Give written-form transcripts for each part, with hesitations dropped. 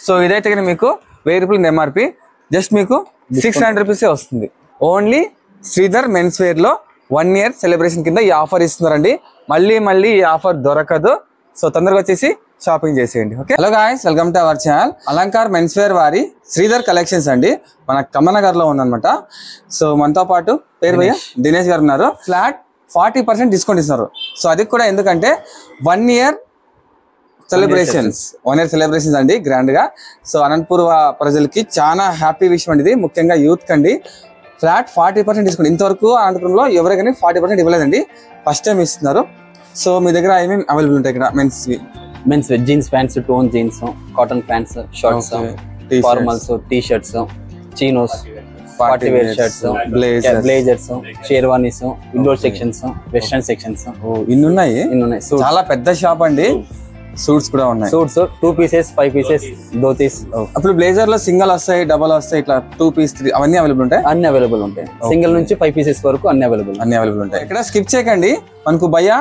So ఇదైతే కానీ మీకు 1000 రూపాయలు ఎంఆర్పి, జస్ట్ మీకు 600 రూపీసే వస్తుంది. ఓన్లీ శ్రీధర్ మెన్స్ వేర్ లో 1 year సెలబ్రేషన్ కింద ఈ ఆఫర్ ఇస్తున్నారండి. మళ్ళీ ఈ ఆఫర్ దొరకదు. సో తొందరగా వచ్చేసి షాపింగ్ చేసేయండి. Okay, hello guys, welcome to our channel. Alankar men's wear వారి శ్రీధర్ కలెక్షన్స్ అండి, మన కమ్మనగర్ లో ఉందన్నమాట. సో మనతో పాటు పేరు భయ్య దినేష్ గారు ఉన్నారు. ఫ్లాట్ 40% డిస్కౌంట్ ఇస్తున్నారు. సో అది కూడా ఎందుకంటే 1 year సెలబ్రేషన్స్ అండి, గ్రాండ్ గా. సో అనంతపూర్ ప్రజలకి చాలా హ్యాపీ విషయం అండి ఇది, ముఖ్యంగా యూత్ కండి. Flat 40% discount. ఇంతవరకు అనంతపురంలో ఎవరికైనా 40% ఇవ్వలేదండి, ఫస్ట్ టైం ఇస్తున్నారు. సో మీ దగ్గర ఏమేమి అవైలబుల్ ఉంటాయి ఇక్కడ? Men's jeans pants, torn jeans, cotton pants, shorts, formals, T shirts, chinos, party wear shirts, blazers, sherwanis, indoor sections, western sections, ఇన్ని ఉన్నాయి. చాలా పెద్ద షాప్ అండి. సూట్స్ కూడా ఉన్నాయి. Suits 2 pieces, 5 pieces, dhotis. అప్పుడు బ్లేజర్ లో సింగిల్ వస్తాయి, డబల్ వస్తాయి, ఇట్లా 2 piece, 3 అవన్నీ అవైలబుల్ ఉంటాయి. అన్ని అవైలబుల్ ఉంటాయి. సింగిల్ నుంచి 5 pieces వరకు అన్ని అవైలబుల్ ఉంటాయి. ఇక్కడ స్కిప్ చేయకండి. మనకు భయ్య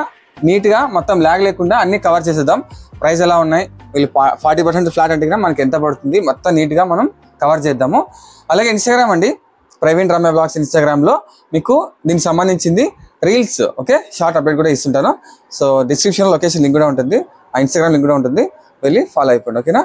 నీట్ గా మొత్తం లాగ్ లేకుండా అన్ని కవర్ చేసేద్దాం. ప్రైస్ ఎలా ఉన్నాయి, వీళ్ళు 40% ఫ్లాట్ అంటే మనకి ఎంత పడుతుంది, మొత్తం నీట్ గా మనం కవర్ చేద్దాము. అలాగే ఇన్స్టాగ్రామ్ అండి, ప్రవీణ్ రమ్య బ్లాగ్స్ ఇన్స్టాగ్రామ్ లో మీకు దీనికి సంబంధించింది రీల్స్, ఓకే, షార్ట్ అప్డేట్ కూడా ఇస్తుంటాను. సో డిస్క్రిప్షన్ లొకేషన్ లింక్ కూడా ఉంటుంది, ఆ ఇన్స్టాగ్రామ్ లింక్ కూడా ఉంటుంది, వెళ్ళి ఫాలో అయిపోండి. ఓకేనా?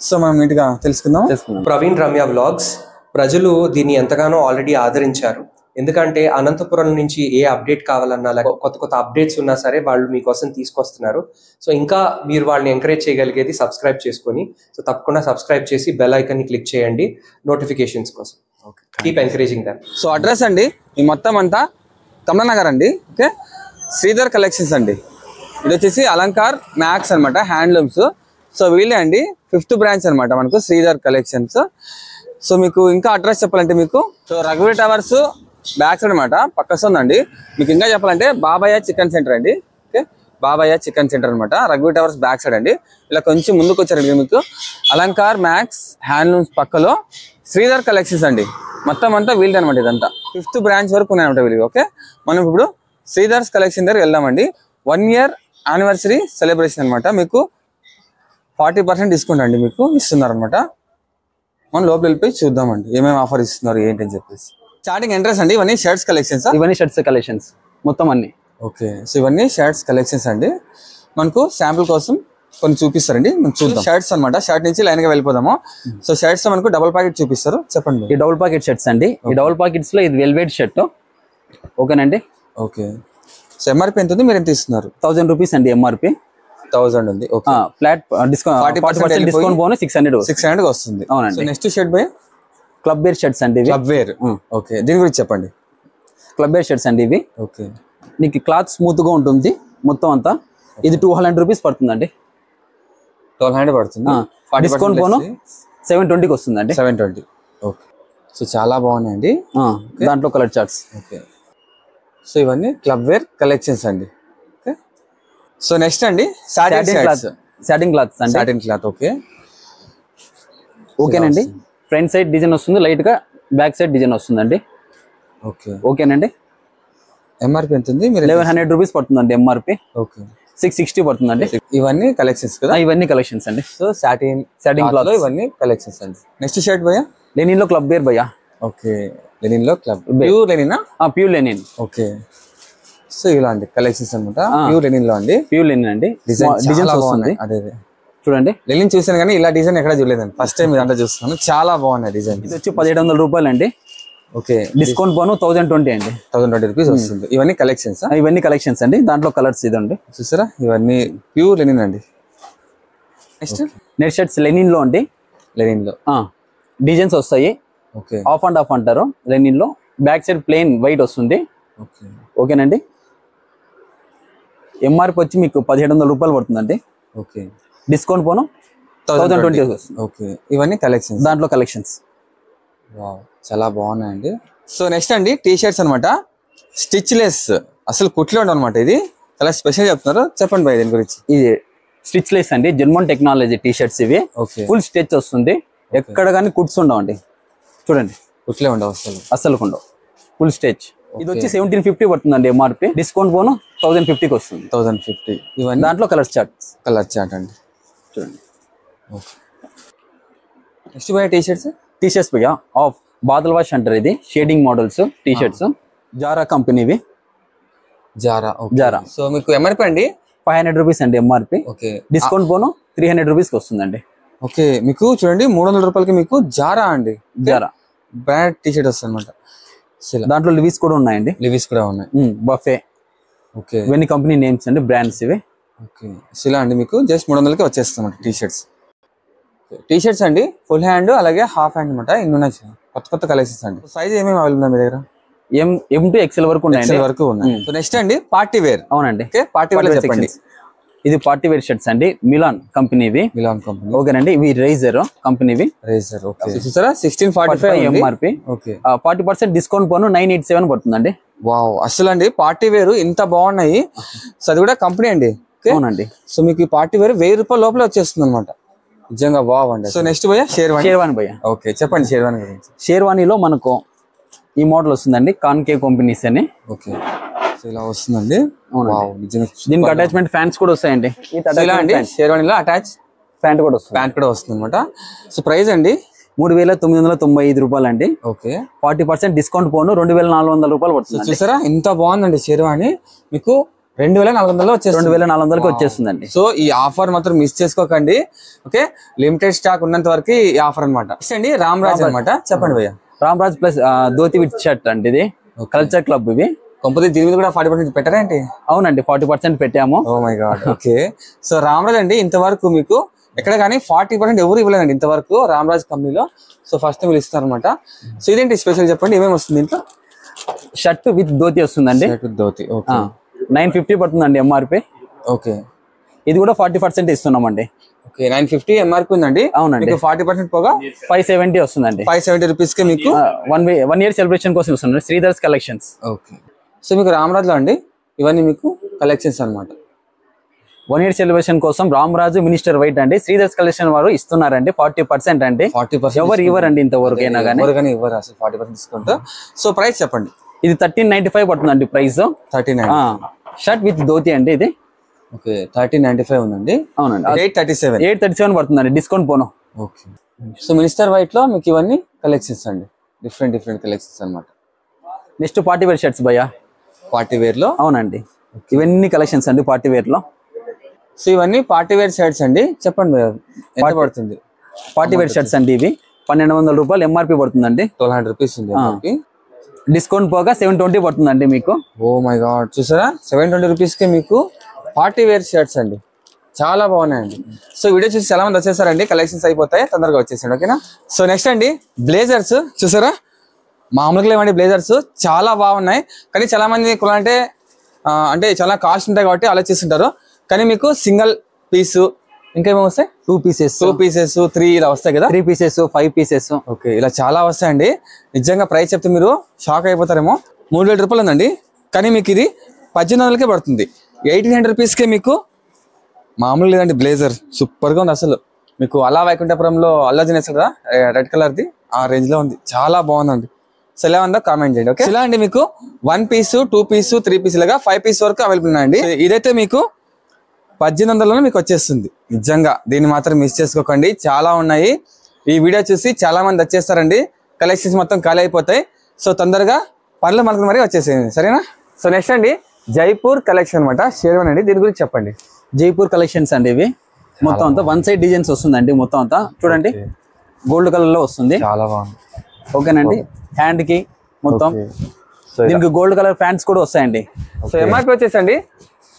సో మనం నీట్ గా తెలుసుకుందాం. ప్రవీణ్ రమ్య బ్లాగ్స్ ప్రజలు దీన్ని ఎంతగానో ఆల్రెడీ ఆదరించారు. ఎందుకంటే అనంతపురం నుంచి ఏ అప్డేట్ కావాలన్నా, కొత్త అప్డేట్స్ ఉన్నా సరే వాళ్ళు మీకోసం తీసుకొస్తున్నారు. సో ఇంకా మీరు వాళ్ళని ఎంకరేజ్ చేయగలిగేది సబ్స్క్రైబ్ చేసుకొని, సో తప్పకుండా సబ్స్క్రైబ్ చేసి బెల్ ఐకాన్ ని క్లిక్ చేయండి నోటిఫికేషన్స్ కోసం. Keep encouraging them. So address అండి ఈ మొత్తం అంతా కమలానగర్ అండి. ఓకే, శ్రీధర్ కలెక్షన్స్ అండి. ఇది వచ్చేసి అలంకార్ మ్యాక్స్ అనమాట, హ్యాండ్లూమ్స్. సో వీళ్ళే అండి 5th బ్రాంచ్ అనమాట మనకు శ్రీధర్ కలెక్షన్స్. సో మీకు ఇంకా అడ్రస్ చెప్పాలంటే మీకు సో రఘువీర్ టవర్స్ బ్యాక్ సైడ్ అనమాట, పక్కస్తుందండి. మీకు ఇంకా చెప్పాలంటే బాబయ్య చికెన్ సెంటర్ అండి. ఓకే, బాబయ్య చికెన్ సెంటర్ అనమాట, రఘువీర్ టవర్స్ బ్యాక్ సైడ్ అండి. ఇలా కొంచెం ముందుకు వచ్చారండి మీకు అలంకార్ మ్యాక్స్ హ్యాండ్లూమ్స్ పక్కలో శ్రీధర్ కలెక్షన్స్ అండి. మొత్తం అంతా వీళ్ళది అనమాట. ఇదంతా 5th బ్రాంచ్ వరకు ఉన్నాయన్నమాట వీళ్ళు. ఓకే, మనం ఇప్పుడు శ్రీధర్స్ కలెక్షన్ దగ్గర వెళ్దామండి. 1 year యానివర్సరీ సెలబ్రేషన్ అనమాట. మీకు 40% డిస్కౌంట్ అండి మీకు ఇస్తున్నారు అనమాట. మనం లోపల వెళ్ళిపోయి చూద్దామండి ఏమేమి ఆఫర్ ఇస్తున్నారు ఏంటి అని చెప్పేసి. స్టార్టింగ్ ఎంట్రెన్స్ అండి. ఇవన్నీ షర్ట్స్ కలెక్షన్స్, ఇవన్నీ షర్ట్స్ కలెక్షన్స్ మొత్తం అన్ని. ఓకే, సో ఇవన్నీ షర్ట్స్ కలెక్షన్స్ అండి. మనకు శాంపుల్ కోసం కొన్ని చూపిస్తారండి, మనం చూద్దాం. షర్ట్స్ అనమాట, షర్ట్ నుంచి లైన్ గా వెళ్ళిపోదాము. సో షర్ట్స్ మనకు డబుల్ ప్యాకెట్ చూపిస్తారు. చెప్పండి. ఈ డబుల్ ప్యాకెట్ షర్ట్స్ అండి. ఈ డబుల్ ప్యాకెట్స్ లో ఇది వెల్వెట్ షర్ట్. ఓకేనండి. ఓకే, సో ఎంఆర్పి ఎంత ఉంది, మీరు ఎంత ఇస్తున్నారు? 1000 రూపీస్ అండి ఎంఆర్పి. 1000 ఉంది. Okay, flat discount 40% discount bonus 600 వస్తుంది. అవునండి. Next shirt by club wear shirts అండి. Club wear. ఓకే, దీని గురించి చెప్పండి. క్లబ్ వేర్ షర్ట్స్ అండి ఇవి. ఓకే, నీకు క్లాత్ స్మూత్ గా ఉంటుంది మొత్తం అంతా. ఇది 200 రూపీస్ పడుతుందండి. 1200 పడుతుంది. డిస్కౌంట్ బోను 720కి వస్తుందండి. 720. ఓకే, సో చాలా బాగున్నాయండి. దాంట్లో కలర్ చార్ట్స్. ఓకే, సో ఇవన్నీ క్లబ్ వేర్ కలెక్షన్స్ అండి. ఓకే, సో నెక్స్ట్ అండి సాటిన్ క్లాత్. సాటిన్ క్లాత్ అండి. Satin cloth. ఓకే, ఓకేనండి. ఫ్రంట్ సైడ్ డిజైన్ వస్తుంది, లైట్ గా బ్యాక్ సైడ్ డిజైన్ వస్తుందండి. ఓకే, ఓకేనండి. ఎంఆర్పి ఎంత ఉంది? 1100 రూపీస్ పడుతుందండి ఎంఆర్పి. ఓకే, 660 పడుతుందండి. ఇవన్నీ కలెక్షన్స్ కదా? ఇవన్నీ కలెక్షన్స్ అండి. సో సాటిన్ క్లాత్ ఇవన్నీ కలెక్షన్స్ అండి. నెక్స్ట్ షర్ట్ భయ్యా లెనిన్ లో క్లబ్ వేర్ భయ్యా. ఓకే, లెనిన్ లో club pure linen. Pure linen. Okay, so ఇలాంటి కలెక్షన్స్ అనమాట. ప్యూర్ లెనిన్ లో అండి. ప్యూర్ లెనిన్ అండి. డిజైన్ వస్తుంది. అదే చూడండి, లెనిన్ చూసాను కానీ ఇలా డిజైన్ ఎక్కడ చూడలేదండి, ఫస్ట్ టైం ఇదంతా చూస్తున్నాను. చాలా బాగున్నాయి డిజైన్. ఇది వచ్చి 1700 రూపాయలు అండి. ఓకే, డిస్కౌంట్ పోను 1020 అండి. 1020 రూపీస్ వస్తుంది. ఇవన్నీ కలెక్షన్స్. ఇవన్నీ కలెక్షన్స్ అండి. దాంట్లో కలర్స్ ఇదండి చూసారా, ఇవన్నీ ప్యూర్ లెనిన్ అండి. నెట్ షర్ట్స్ లెనిన్ లో అండి. లెనిన్ లో డిజైన్స్ వస్తాయి. ఓకే, ఆఫ్ అండ్ ఆఫ్ అంటారు లెనిన్ లో. బ్యాక్ సైడ్ ప్లెయిన్ వైట్ వస్తుంది. ఓకే, ఓకేనండి. ఎంఆర్పి వచ్చి మీకు 1700 రూపాయలు పడుతుందండి. ఓకే, డిస్కౌంట్ పోను 1020 వస్తుంది. ఓకే, ఇవన్నీ కలెక్షన్స్. దాంట్లో కలెక్షన్స్. వావ్, చాలా బాగున్నాయండి. సో నెక్స్ట్ అండి టీ షర్ట్స్ అనమాట. స్టిచ్ లెస్, అసలు కుట్లు ఉండవు అనమాట. ఇది చాలా స్పెషల్ చెప్తున్నారు, చెప్పండి భయ్ దీని గురించి. ఇది స్టిచ్ లెస్ అండి, జర్మన్ టెక్నాలజీ టీ షర్ట్స్ ఇవి. ఓకే, ఫుల్ స్టిచ్ వస్తుంది. ఎక్కడ కానీ కుట్స్ ఉండవండి. చూడండి, కుట్లే ఉండవు అసలు ఉండవు, ఫుల్ స్టిచ్. ఇది వచ్చి 1750 పడుతుందండి ఎంఆర్పి. డిస్కౌంట్ పోను 1050కి వస్తుంది. 1050. ఇవన్నీ దాంట్లో కలర్ చార్ట్ అండి. చూడండి. నెక్స్ట్ భయ్యా టీ షర్ట్స్. టీ షర్ట్స్ భయ్యా ఆఫ్ బాదల్ వాష్ అంటారు, ఇది shading models T shirts, Zara కంపెనీవి. జారా. సో మీకు ఎంఆర్పి అండి 500 రూపీస్ అండి ఎంఆర్పి. ఓకే, డిస్కౌంట్ పోను 300 రూపీస్కి వస్తుందండి. ఓకే, మీకు చూడండి 300 రూపాయలకి మీకు జారా అండి, జారా బ్రాండ్ టీ షర్ట్ వస్తుంది అనమాట. దాంట్లో లివీస్ కూడా ఉన్నాయండి. లివీస్ కూడా ఉన్నాయి. బఫే. ఓకే, ఇవన్నీ కంపెనీ నేమ్స్ అండి, బ్రాండ్స్ ఇవి. ఓకే, ఇలా అండి మీకు జస్ట్ 300కి వచ్చేస్తాం టీ షర్ట్స్. టీ షర్ట్స్ అండి ఫుల్ హ్యాండ్ అలాగే హాఫ్ హ్యాండ్ అనమాట. ఇన్ని ఉన్నాయి కొత్త కొత్త కలెక్షన్స్ అండి. సైజ్ ఏమేమి అవైలబుల్ ఉందా మీ దగ్గర? M to XL వరకు ఉన్నాయండి. వరకు ఉన్నాయి. సో నెక్స్ట్ అండి పార్టీ వేర్. అవునండి, పార్టీ వేర్ చెప్పండి. ఇది పార్టీ వేర్ షర్ట్స్ అండి, మిలాన్ కంపెనీవి. Milan company. ఓకేనండి, ఇవి రైజర్ కంపెనీవి. రైజర్. ఓకే, చూసారా 1645 ఎంఆర్పి. ఓకే, 40% డిస్కౌంట్ పోను 987 పడుతుందండి. వావ్, అసలు అండి పార్టీ వేర్ ఇంత బాగున్నాయి. సో అది కూడా కంపెనీ అండి. అవునండి. సో మీకు ఈ పార్టీ వేర్ 1000 రూపాయల లోపల వచ్చేస్తుంది అనమాట. నిజంగా వావ్ అండి. సో నెక్స్ట్ భయ్యా షేర్వానీ భయ్యా. ఓకే, చెప్పండి షేర్వానీ గురించి. షేర్వానీలో మనకు ఈ మోడల్ వస్తుందండి, కాన్కేవ్ కంపెనీస్ అని. ఓకే, సో ఇలా వస్తుందండి. దీనికి అటాచ్మెంట్ ఫ్యాన్స్ కూడా వస్తాయండి. షేర్వానీలో అటాచ్ ప్యాంట్ కూడా వస్తుంది. ప్యాంట్ కూడా వస్తుంది అనమాట. సో ప్రైస్ అండి 3995 రూపాయలు అండి. ఓకే, 40% డిస్కౌంట్ పోను 2400 రూపాయలు పడుతుంది. చూసారా ఇంత బాగుందండి షేర్వానీ, మీకు 2400 వచ్చేస్తుంది. 2400కి వచ్చేస్తుందండి. సో ఈ ఆఫర్ మాత్రం మిస్ చేసుకోకండి. ఓకే, లిమిటెడ్ స్టాక్ ఉన్నంత వరకు ఈ ఆఫర్ అనమాట. నెక్స్ట్ అండి రామ్రాజ్ అనమాట. చెప్పండి భయ్యా. Ramraj plus dhoti with shirt అండి, ఇది కల్చర్ క్లబ్. ఇవి కంపెనీ దీని మీద కూడా 40% పెట్టారేంటి? అవునండి, 40% పెట్టాము. Oh my God. Okay, so Ramraj అండి ఇంతవరకు మీకు ఎక్కడ కానీ 40% ఎవరు ఇవ్వలేదండి ఇంతవరకు రామ్రాజ్ కంపెనీలో. సో ఫస్ట్ వీళ్ళు ఇస్తారు అనమాట. సో ఇదేంటి స్పెషల్ చెప్పండి, ఏమేమి వస్తుంది దీంట్లో? షర్ట్ విత్ ధోతి వస్తుందండి. ధోతి. ఓకే, 950 పడుతుందండి ఎంఆర్పి. ఓకే, ఇది కూడా 40% ఇస్తున్నామండి. ఓకే, 950 ఎంఆర్పి ఉందండి. అవునండి, 40% పోగా 570 వస్తుందండి. 570 రూపీస్ కి మీకు 1 year సెలబ్రేషన్ కోసం వస్తుంది శ్రీధర్స్ కలెక్షన్స్. ఓకే, సో మీకు రామ్రాజ్ లో అండి ఇవన్నీ మీకు కలెక్షన్స్ అనమాట. 1 year సెలబ్రేషన్ కోసం రామరాజు మినిస్టర్ వైట్ అండి శ్రీధర్స్ కలెక్షన్ వారు ఇస్తున్నారండి 40% అండి. 40% ఎవరు ఇవ్వరండి ఇంతవరకు అయినా కానీ. ఇవ్వరు అసలు 40% డిస్కౌంట్. సో ప్రైస్ చెప్పండి. ఇది 1395 పడుతుందండి ప్రైస్. 1395. షర్ట్ విత్ ధోతి అండి ఇది. ఓకే, 1395 ఉందండి. అవునండి, 837 పడుతుందండి డిస్కౌంట్ పోను. ఓకే, సో మినిస్టర్ వైట్ లో మీకు ఇవన్నీ కలెక్షన్స్ అండి, డిఫరెంట్ కలెక్షన్స్ అనమాట. నెక్స్ట్ పార్టీ వేర్ షర్ట్స్ భయ్యా. పార్టీ వేర్ లో. అవునండి, ఇవన్నీ కలెక్షన్స్ అండి పార్టీ వేర్ లో. సో ఇవన్నీ పార్టీ వేర్ షర్ట్స్ అండి. చెప్పండి ఎంత పడుతుంది? పార్టీ వేర్ షర్ట్స్ అండి ఇవి 1200 రూపాయలు ఎంఆర్పి పడుతుందండి. 1200 రూపీస్ ఉంది. డిస్కౌంట్ పోగా 720 పడుతుందండి మీకు. ఓ మై గాడ్, చూసారా 720 రూపీస్ కి మీకు పార్టీ వేర్ షర్ట్స్ అండి, చాలా బాగున్నాయండి. సో వీడియో చూసి చాలా మంది వచ్చేసారండి, కలెక్షన్స్ అయిపోతాయి తొందరగా వచ్చేసాడు. ఓకేనా. సో నెక్స్ట్ అండి బ్లేజర్స్. చూసారా మామూలుగా లేవండి బ్లేజర్స్, చాలా బాగున్నాయి. కానీ చాలా మంది కొనాలంటే అంటే చాలా కాస్ట్ ఉంటాయి కాబట్టి ఆలోచిస్తుంటారు. కానీ మీకు సింగిల్ పీసు ఇంకేమో వస్తాయి, 2 pieces 3 ఇలా వస్తాయి కదా, 3 pieces 5 pieces. ఓకే, ఇలా చాలా వస్తాయండి. నిజంగా ప్రైస్ చెప్తే మీరు షాక్ అయిపోతారేమో. 3000 రూపాయలు ఉందండి, కానీ మీకు ఇది 1800కే పడుతుంది. 1800 రూపీస్కే మీకు మామూలు లేదండి బ్లేజర్, సూపర్ గా ఉంది అసలు. మీకు అలా వైకుంఠపురంలో అల్లాజన్ వేస్తారు కదా రెడ్ కలర్ది, ఆ రేంజ్ లో ఉంది, చాలా బాగుందండి. సో ఎలా ఉందో కామెంట్ చేయండి. ఓకే, ఇలా అండి మీకు 1 piece 2 piece 3 piece లాగా 5 piece వరకు అవైలబుల్ ఉన్నాయండి. ఇదైతే మీకు 1800లోనే మీకు వచ్చేస్తుంది. నిజంగా దీన్ని మాత్రం మిస్ చేసుకోకండి, చాలా ఉన్నాయి. ఈ వీడియో చూసి చాలా మంది వచ్చేస్తారండి, కలెక్షన్స్ మొత్తం ఖాళీ అయిపోతాయి. సో తొందరగా పనులు మనకు మరి వచ్చేసేయండి, సరేనా. సో నెక్స్ట్ అండి జైపూర్ కలెక్షన్ అనమాట, షేర్వానీ అండి. దీని గురించి చెప్పండి. జైపూర్ కలెక్షన్స్ అండి ఇవి మొత్తం అంతా 1 side డిజైన్స్ వస్తుందండి. మొత్తం అంతా చూడండి గోల్డ్ కలర్ లో వస్తుంది, చాలా బాగుంది. ఓకేనండి, హ్యాండ్ కి మొత్తం దీనికి గోల్డ్ కలర్ ప్యాంట్స్ కూడా వస్తాయండి. సో ఎంఆర్పి వచ్చేసండి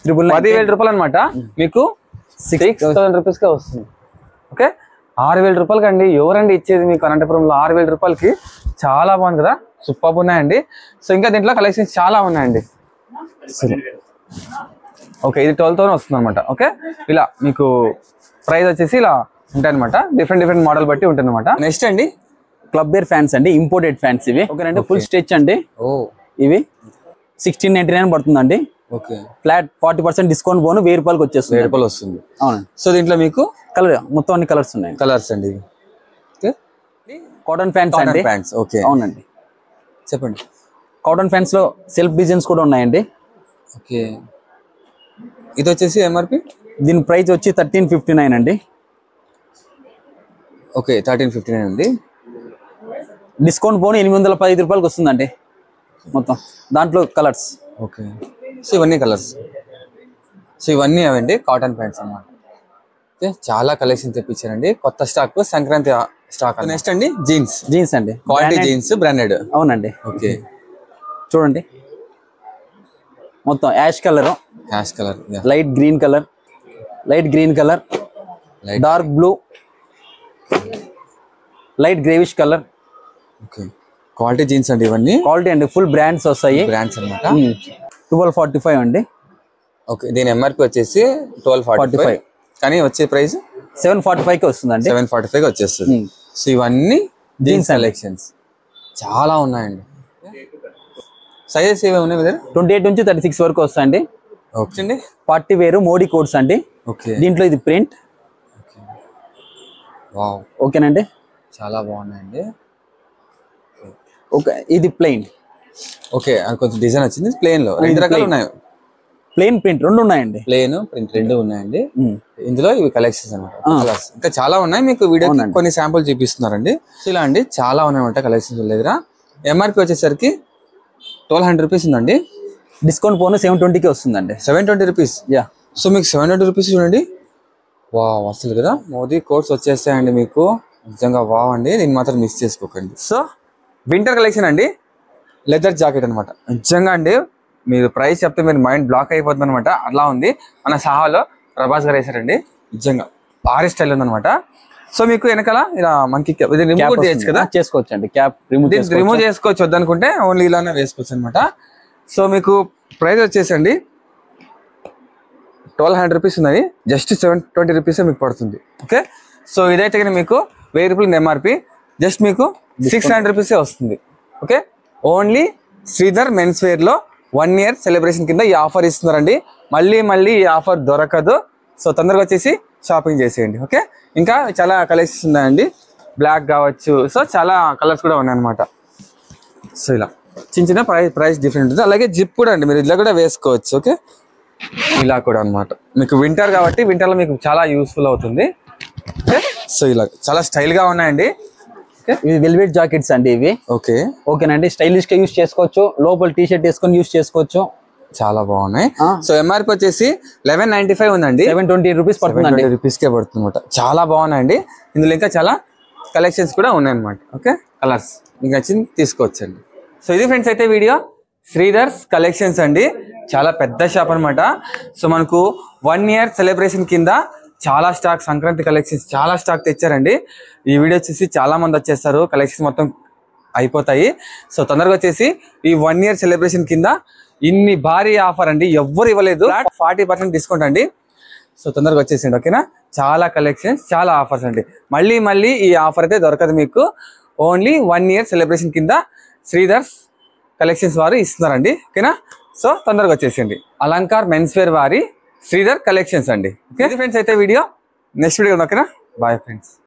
10,000 రూపాయలు అనమాట, మీకు 6000 రూపీస్కే వస్తుంది. ఓకే, 6000 రూపాయలకి అండి. ఎవరండి ఇచ్చేది మీకు అనంతపురంలో 6000 రూపాయలకి? చాలా బాగుంది కదా, సూపర్ ఉన్నాయండి. సో ఇంకా దీంట్లో కలెక్షన్స్ చాలా ఉన్నాయండి. ఓకే, ఇది 12,000 వస్తుంది అనమాట. ఓకే, ఇలా మీకు ప్రైస్ వచ్చేసి ఇలా ఉంటాయి అనమాట, డిఫరెంట్ మోడల్ బట్టి ఉంటుంది అనమాట. నెక్స్ట్ అండి క్లబ్ వేర్ ఫ్యాన్స్ అండి, ఇంపోర్టెడ్ ఫ్యాన్స్ ఇవి. ఓకేనండి, ఫుల్ స్టిచ్ అండి. ఇవి 1699 పడుతుందండి. ఓకే, ఫ్లాట్ 40% డిస్కౌంట్ పోను 1000 రూపాయలకి వచ్చేస్తుంది. 1000 రూపాయలు వస్తుంది. అవునండి. సో దీంట్లో మీకు కలర్ మొత్తం అన్ని కలర్స్ ఉన్నాయి. కలర్స్ అండి. ఓకే, కాటన్ ఫ్యాన్స్ అండి. ఓకే, అవునండి, చెప్పండి. కాటన్ ఫ్యాన్స్ లో సెల్ఫ్ డిజైన్స్ కూడా ఉన్నాయండి. ఓకే, ఇది వచ్చేసి ఎంఆర్పి దీని ప్రైస్ వచ్చి 1359 అండి. ఓకే 1359 ఉంది. డిస్కౌంట్ పోను 815 రూపాయలకి వస్తుందండి మొత్తం. దాంట్లో కలర్స్. ఓకే. సో ఇవన్నీ కలర్స్. సో ఇవన్నీ అవండి కాటన్ ప్యాంట్స్ అన్నమాట. ఓకే, చాలా కలెక్షన్ తెప్పించారండి. కొత్త స్టాక్, సంక్రాంతి స్టాక్. నెక్స్ట్ అండి జీన్స్ అండి, క్వాలిటీ జీన్స్ బ్రాండెడ్. అవునండి. ఓకే, చూడండి మొత్తం ash colour, light green colour, dark blue, light greyish colour. Okay, quality jeans అండి ఇవన్నీ. క్వాలిటీ అండి, ఫుల్ బ్రాండ్స్ వస్తాయి. బ్రాండ్స్ అన్నమాట. 1245 అండి. ఓకే, దీని ఎంఆర్పి వచ్చేసి 1245, కానీ వచ్చే ప్రైస్ 745కి వస్తుందండి. 745 వచ్చేస్తుంది. సో ఇవన్నీ జీన్స్ కలెక్షన్స్ చాలా ఉన్నాయండి. సైజెస్ ఏవి ఉన్నాయి దగ్గర? 28 నుంచి 36 వరకు వస్తాయండి. ఓకే అండి. పార్టీ వేరు మోడీ కోడ్స్ అండి. ఓకే, దీంట్లో ఇది ప్రింట్. వావ్, ఓకేనండి, చాలా బాగున్నాయండి. ఓకే, ఇది ప్లెయిన్. ఓకే, అది కొంచెం డిజైన్ వచ్చింది. ప్లేన్ లో 2 రకాలు ఉన్నాయి. ప్లెయిన్ ప్రింట్ 2 ఉన్నాయండి. ప్లేన్ ప్రింట్ 2 ఉన్నాయండి. ఇందులో ఇవి కలెక్షన్స్ అన్నమాట. ఇంకా చాలా ఉన్నాయి. మీకు వీడియో కొన్ని శాంపుల్ చూపిస్తున్నారండి. సో ఇలా అండి చాలా ఉన్నాయన్నమాట కలెక్షన్స్ దగ్గర. ఎంఆర్పి వచ్చేసరికి 1200 రూపీస్ ఉందండి. డిస్కౌంట్ పోను 720కి వస్తుందండి. 720 రూపీస్. యా, సో మీకు 720 రూపీస్ చూడండి. వావ్, అసలు కదా మోదీ కోట్స్ వచ్చేస్తాయండి మీకు. నిజంగా వావ్ అండి, దీన్ని మాత్రం మిస్ చేసుకోకండి. సో వింటర్ కలెక్షన్ అండి, లెదర్ జాకెట్ అనమాట. నిజంగా అండి మీరు ప్రైస్ చెప్తే మీరు మైండ్ బ్లాక్ అయిపోతుంది అనమాట. అలా ఉంది. మన సాహాలో ప్రభాస్ గారు వేసారండి. నిజంగా భారీ స్టైల్ ఉందన్నమాట. సో మీకు వెనకాల ఇలా మనకి రిమూవ్ చేయొచ్చు కదా, చేసుకోవచ్చు అండి. క్యాప్ రిమూవ్ చేసుకోవచ్చు వద్దనుకుంటే ఓన్లీ ఇలానే వేసుకోవచ్చు అనమాట. సో మీకు ప్రైస్ వచ్చేసండి 1200 రూపీస్ ఉన్నది. జస్ట్ 720 రూపీస్ మీకు పడుతుంది. ఓకే, సో ఇదైతే కానీ మీకు 1000 రూపాయలు ఎంఆర్పి, జస్ట్ మీకు 600 రూపీసే వస్తుంది. Okay, only Sridhar men's wear లో 1 year సెలబ్రేషన్ కింద ఈ ఆఫర్ ఇస్తున్నారండి. మళ్ళీ ఈ ఆఫర్ దొరకదు. సో తొందరగా వచ్చేసి షాపింగ్ చేసేయండి. ఓకే, ఇంకా చాలా కలెక్షన్స్ ఉన్నాయండి. బ్లాక్ కావచ్చు, సో చాలా కలర్స్ కూడా ఉన్నాయన్నమాట. సో ఇలా చిన్న ప్రైస్ డిఫరెంట్ ఉంటుంది. అలాగే జిప్ కూడా అండి, మీరు ఇలా కూడా వేసుకోవచ్చు. ఓకే, ఇలా కూడా అన్నమాట. మీకు వింటర్ కాబట్టి వింటర్లో మీకు చాలా యూస్ఫుల్ అవుతుంది. ఓకే, సో ఇలా చాలా స్టైల్ గా ఉన్నాయండి. ఇవి వెల్వెట్ జాకెట్స్ అండి ఇవి. ఓకే, ఓకేనండి, స్టైలిష్ గా యూస్ చేసుకోవచ్చు. లోపల టీ షర్ట్ వేసుకొని యూస్ చేసుకోవచ్చు. చాలా బాగున్నాయి. సో ఎంఆర్పి వచ్చేసి 1195 ఉందండి. 720 రూపీస్ పడుతుంది. రూపీస్కే పడుతుంది అనమాట. చాలా బాగున్నాయండి. ఇందులో ఇంకా చాలా కలెక్షన్స్ కూడా ఉన్నాయన్నమాట. ఓకే, కలర్స్ మీకు నచ్చింది తీసుకోవచ్చండి. సో ఇది ఫ్రెండ్స్ అయితే వీడియో శ్రీధర్స్ కలెక్షన్స్ అండి. చాలా పెద్ద షాప్ అనమాట. సో మనకు 1 year సెలబ్రేషన్ కింద చాలా స్టాక్, సంక్రాంతి కలెక్షన్స్ చాలా స్టాక్ తెచ్చారండి. ఈ వీడియో చూసి చాలా మంది వచ్చేస్తారు, కలెక్షన్స్ మొత్తం అయిపోతాయి. సో తొందరగా వచ్చేసి ఈ 1 year సెలబ్రేషన్ కింద ఇన్ని భారీ ఆఫర్ అండి, ఎవ్వరు ఇవ్వలేదు. 40% డిస్కౌంట్ అండి. సో తొందరగా వచ్చేసిండి. ఓకేనా, చాలా కలెక్షన్స్, చాలా ఆఫర్స్ అండి. మళ్ళీ ఈ ఆఫర్ అయితే దొరకదు మీకు. ఓన్లీ 1 year సెలబ్రేషన్ కింద శ్రీధర్స్ కలెక్షన్స్ వారు ఇస్తున్నారండి. ఓకేనా, సో తొందరగా వచ్చేసిండి. అలంకార్ మెన్స్ వేర్ వారి శ్రీధర్ కలెక్షన్స్ అండి. ఓకే ఫ్రెండ్స్ అయితే వీడియో నెక్స్ట్ వీడియో. ఓకేనా, బాయ్ ఫ్రెండ్స్.